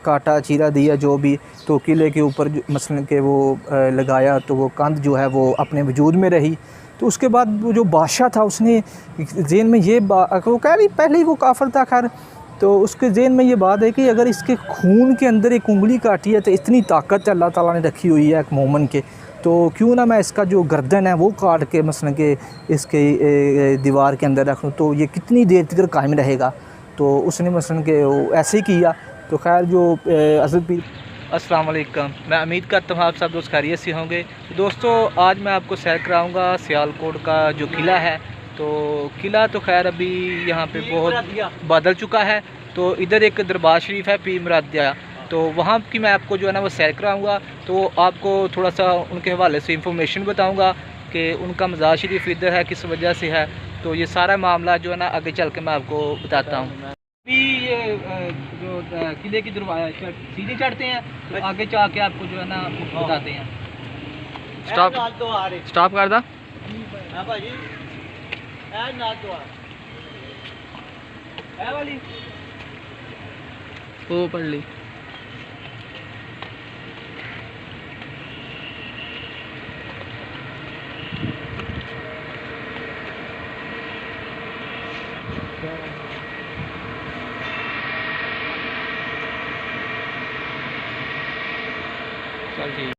काटा चीरा दिया जो भी, तो किले के ऊपर मसलन के वो लगाया, तो वो कंध जो है वो अपने वजूद में रही। तो उसके बाद वो जो बादशाह था उसने ज़हन में ये वो कह रही पहले ही वो काफिर था खैर, तो उसके ज़हन में ये बात है कि अगर इसके खून के अंदर एक उंगली काटी है तो इतनी ताकत अल्लाह ताला ने रखी हुई है एक मोमन के, तो क्यों ना मैं इसका जो गर्दन है वो काट के मसलन के इसके दीवार के अंदर रख लूँ, तो ये कितनी देर तक कायम रहेगा। तो उसने मसलन के ऐसे ही किया। तो खैर जो हज़रत पीर अस्सलाम वालेकुम, मैं उम्मीद करता हूँ आप सब दोस्त खैरियत से होंगे। तो दोस्तों आज मैं आपको सैर कराऊँगा सियालकोट का जो किला है। तो किला तो खैर अभी यहाँ पे बहुत बदल चुका है। तो इधर एक दरबार शरीफ है पीर मुरादिया, तो वहाँ की मैं आपको जो है ना वो सैर कराऊँगा। तो आपको थोड़ा सा उनके हवाले से इंफॉर्मेशन बताऊँगा कि उनका मज़ार शरीफ इधर है किस वजह से है। तो ये सारा मामला जो है ना आगे चल के मैं आपको बताता हूँ। अभी ये जो किले की सीढ़ी चढ़ते हैं तो आगे जा के आपको जो है ना बताते हैं। स्टॉप कर दा वाली वो पढ़ ली। चल ठीक।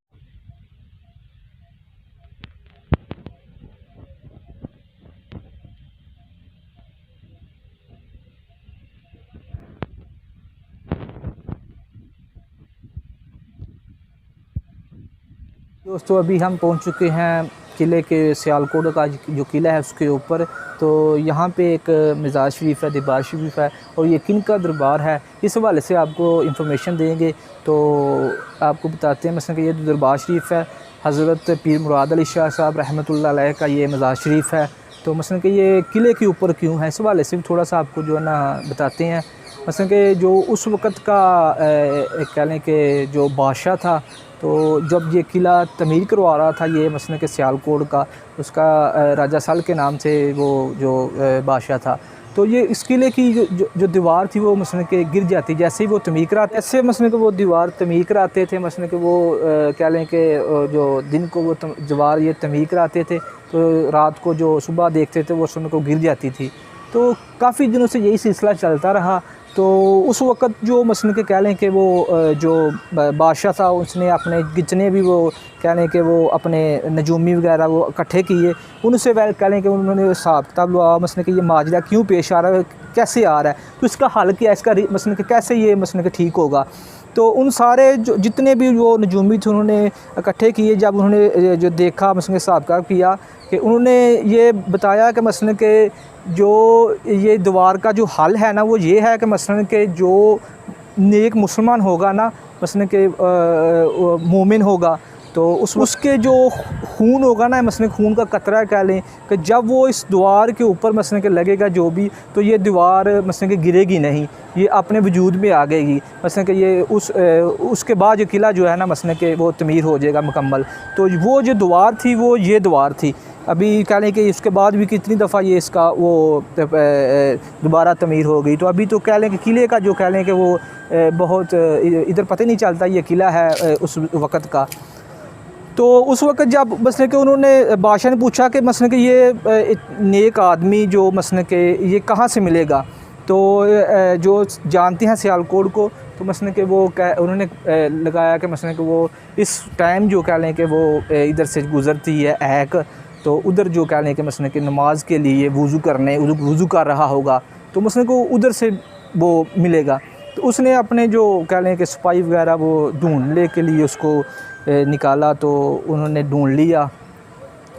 दोस्तों अभी हम पहुंच चुके हैं किले के सियालकोट का जो किला है उसके ऊपर। तो यहाँ पे एक मज़ार शरीफ है, दरबार शरीफ है, और ये किन का दरबार है इस हवाले से आपको इंफॉर्मेशन देंगे। तो आपको बताते हैं मसलन कि ये दरबार शरीफ है, हज़रत पीर मुराद अली शाह साहब रहमतुल्लाह अलैह का ये मज़ार शरीफ है। तो मसलन कि ये किले के ऊपर क्यों है इस हवाले से भी थोड़ा सा आपको जो है ना बताते हैं। मसलन कि जो उस वक़्त का कह लें कि जो बादशाह था, तो जब ये किला तमीर करवा रहा था ये मसलन के सियालकोट का, उसका राजा सल के नाम से वो जो बादशाह था, तो ये इस किले की जो दीवार थी वो मसलन के गिर जाती जैसे ही वो तमीर कराते, ऐसे मसलन के वो दीवार तमीर कराते थे। मसलन के वो कह लें कि जो दिन को वो दीवार ये तमीर कराते थे, तो रात को जो सुबह देखते थे वो समय को गिर जाती थी। तो काफ़ी दिनों से यही सिलसिला चलता रहा। तो उस वक़्त जो मसलन के कह लें कि वो जो बादशाह था उसने अपने जितने भी वो कह लें कि वो अपने नजूमी वगैरह वो इकट्ठे किए, उनसे वह कह लें कि उन्होंने हिसाब किताब लगा मसलन कि ये माजरा क्यों पेश आ रहा है, कैसे आ रहा है, तो इसका हल क्या है, इसका मसलन कि कैसे ये मसलन कि ठीक होगा। तो उन सारे जो जितने भी वो नजूमी थे उन्होंने इकट्ठे किए। जब उन्होंने जो देखा मसलन हिसाब किताब किया कि उन्होंने ये बताया कि मसलन के जो ये दीवार का जो हल है ना वो ये है कि मसलन के जो नेक मुसलमान होगा ना, मसलन के मोमिन होगा, तो उसके जो खून होगा ना, मसलन खून का कतरा कह लें कि जब वो इस दीवार के ऊपर मसलन के लगेगा जो भी, तो ये दीवार मसलन के गिरेगी नहीं, ये अपने वजूद में आ गएगी। मसलन कि ये उसके बाद जो किला जो है ना मसलन के वो तमीर हो जाएगा मुकम्मल। तो वो जो दीवार थी वो ये दीवार थी। अभी कह लें कि इसके बाद भी कितनी दफ़ा ये इसका वो दोबारा तमीर हो गई। तो अभी तो कह लें कि किले का जो कह लें कि वो बहुत इधर पता नहीं चलता ये किला है उस वक़्त का। तो उस वक़्त जब मसलन कि उन्होंने बादशाह ने पूछा कि मसलन कि ये नेक आदमी जो मसलन कि ये कहाँ से मिलेगा, तो जो जानते हैं सियालकोट को, तो मसलन कि वो उन्होंने लगाया कि मसलन कि वो इस टाइम जो कह लें कि वो इधर से गुज़रती है ऐक, तो उधर जो कह लें कि मसलन कि नमाज के लिए वज़ू कर रहा होगा, तो मसलन को उधर से वो मिलेगा। तो उसने अपने जो कह लें कि सिपाही वगैरह वो ढूंढने के लिए उसको निकाला। तो उन्होंने ढूंढ लिया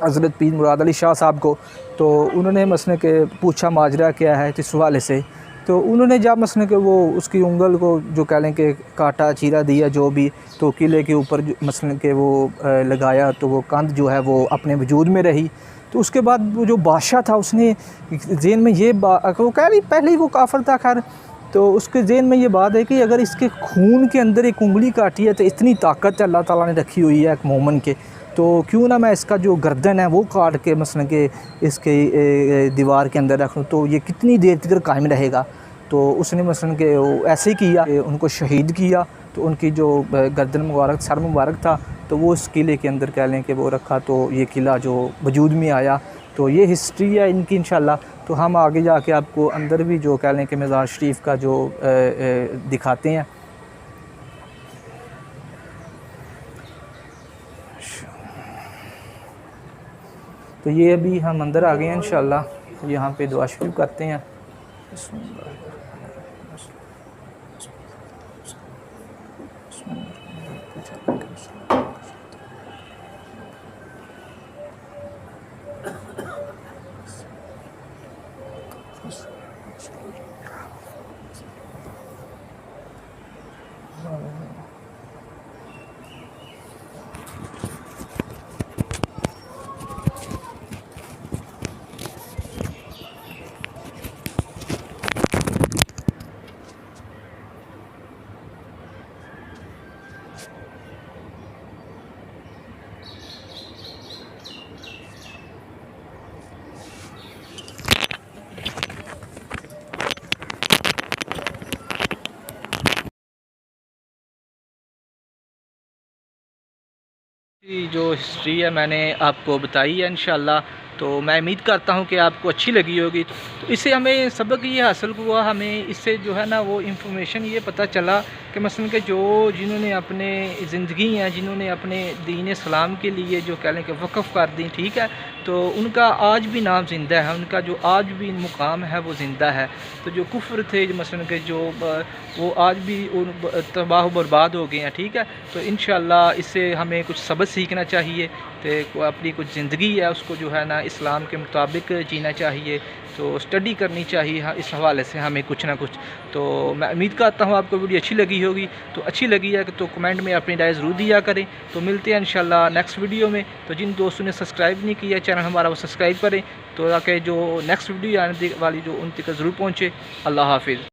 हज़रत पीर मुराद अली शाह साहब को। तो उन्होंने मसलन के पूछा माजरा क्या है इस हवाले से। तो उन्होंने जब मसलन के वो उसकी उंगल को जो कह लें कि काटा चीरा दिया जो भी, तो किले के ऊपर मसलन के वो लगाया, तो वो कंध जो है वो अपने वजूद में रही। तो उसके बाद वो जो बादशाह था उसने ज़हन में ये वो कह रही पहले ही वो काफिर था खैर, तो उसके ज़हन में ये बात है कि अगर इसके खून के अंदर एक उंगली काटी है तो इतनी ताकत अल्लाह ताला ने रखी हुई है एक मोमन के, तो क्यों ना मैं इसका जो गर्दन है वो काट के मसलन के इसके दीवार के अंदर रख लूँ, तो ये कितनी देर तक कायम रहेगा। तो उसने मसलन के वो ऐसे ही किया, उनको शहीद किया, तो उनकी जो गर्दन मुबारक, सर मुबारक था, तो वो उस किले के अंदर कह लें कि वो रखा, तो ये किला जो वजूद में आया। तो ये हिस्ट्री है इनकी इंशाल्लाह। तो हम आगे जाके आपको अंदर भी जो कह लें कि मज़ार शरीफ का जो दिखाते हैं। तो ये अभी हम अंदर आ गए हैं इंशाल्लाह, यहाँ पे दुआ शरीफ करते हैं। जो हिस्ट्री है मैंने आपको बताई है इंशाल्लाह। तो मैं उम्मीद करता हूँ कि आपको अच्छी लगी होगी। तो इससे हमें सबक ये हासिल हुआ, हमें इससे जो है ना वो इन्फॉर्मेशन ये पता चला कि मसलन के जो जिन्होंने अपने ज़िंदगी हैं, जिन्होंने अपने दीन इस्लाम के लिए जो कह लें कि वक़्फ़ कर दी, ठीक है, तो उनका आज भी नाम ज़िंदा है, उनका जो आज भी मुकाम है वो ज़िंदा है। तो जो कुफ्र थे मसलन के जो वो आज भी तबाह बर्बाद हो गए हैं, ठीक है। तो इंशाल्लाह इससे हमें कुछ सबक सीखना चाहिए, तो अपनी कुछ ज़िंदगी है उसको जो है ना इस्लाम के मुताबिक जीना चाहिए, तो स्टडी करनी चाहिए। हाँ, इस हवाले से हमें कुछ ना कुछ। तो मैं उम्मीद करता हूँ आपको वीडियो अच्छी लगी होगी। तो अच्छी लगी है तो कमेंट में अपनी राय ज़रूर दिया करें। तो मिलते हैं इंशाल्लाह नेक्स्ट वीडियो में। तो जिन दोस्तों ने सब्सक्राइब नहीं किया चैनल हमारा, वो सब्सक्राइब करें, तो ताकि जो नेक्स्ट वीडियो आने वाली जो उन तक ज़रूर पहुँचे। अल्लाह हाफिज़।